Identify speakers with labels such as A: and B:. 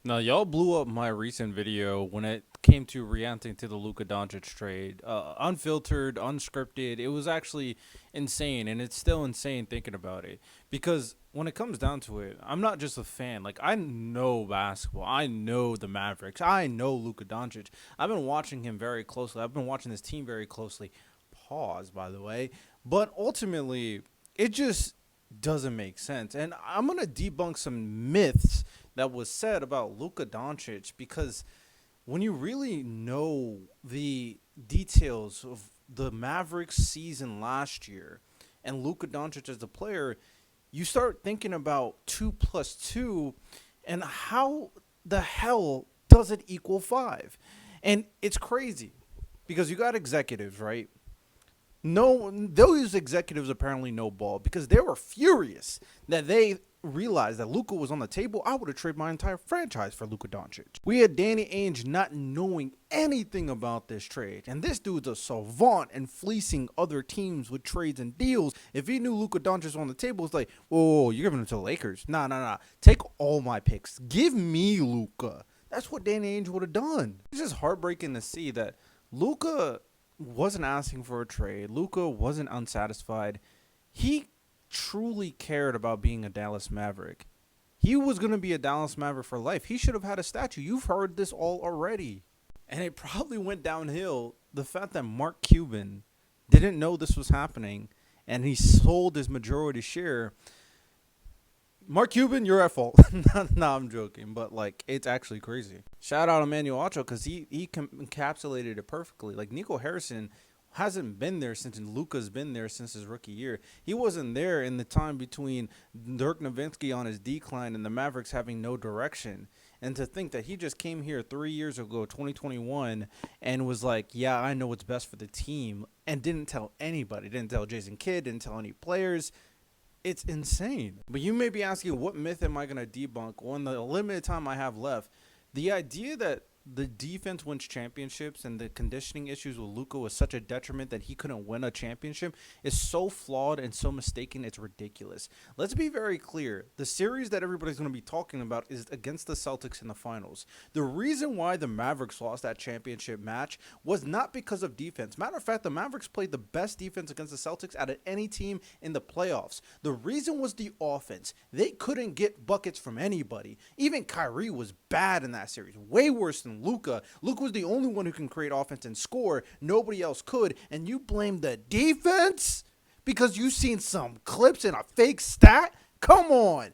A: Now, y'all blew up my recent video when it came to reacting to the Luka Doncic trade. Unfiltered, unscripted. It was actually insane, and it's still insane thinking about it. Because when it comes down to it, I'm not just a fan. Like, I know basketball. I know the Mavericks. I know Luka Doncic. I've been watching him very closely. I've been watching this team very closely. Pause, by the way. But ultimately, it just doesn't make sense. And I'm going to debunk some myths that was said about Luka Doncic because when you really know the details of the Mavericks season last year and Luka Doncic as a player, you start thinking about 2 plus 2 and how the hell does it equal 5? And it's crazy because you got executives, right? No, those executives apparently know ball because they were furious that they realized that Luka was on the table. I would have traded my entire franchise for Luka Doncic. We had Danny Ainge not knowing anything about this trade, and this dude's a savant and fleecing other teams with trades and deals. If he knew Luka Doncic was on the table, it's like, whoa, you're giving him to the Lakers? Nah, nah, nah. Take all my picks. Give me Luka. That's what Danny Ainge would have done. It's just heartbreaking to see that Luka wasn't asking for a trade. Luka wasn't unsatisfied. He truly cared about being a Dallas Maverick. He was going to be a Dallas Maverick for life. He should have had a statue. You've heard this all already. And it probably went downhill. The fact that Mark Cuban didn't know this was happening and he sold his majority share. Mark Cuban, you're at fault. No, I'm joking, but like it's actually crazy. Shout out Emmanuel Ocho because he encapsulated it perfectly. Like Nico Harrison hasn't been there since Luka's been there since his rookie year. He wasn't there in the time between Dirk Nowitzki on his decline and the Mavericks having no direction. And to think that he just came here 3 years ago, 2021, and was like, yeah, I know what's best for the team, and didn't tell anybody. Didn't tell Jason Kidd, didn't tell any players. It's insane. But you may be asking, what myth am I going to debunk on the limited time I have left? The idea that the defense wins championships and the conditioning issues with Luka was such a detriment that he couldn't win a championship is so flawed and so mistaken, it's ridiculous. Let's be very clear. The series that everybody's going to be talking about is against the Celtics in the finals. The reason why the Mavericks lost that championship match was not because of defense. Matter of fact, the Mavericks played the best defense against the Celtics out of any team in the playoffs. The reason was the offense. They couldn't get buckets from anybody. Even Kyrie was bad in that series, way worse than Luka. Luka was the only one who can create offense and score. Nobody else could. And you blame the defense because you've seen some clips and a fake stat? Come on.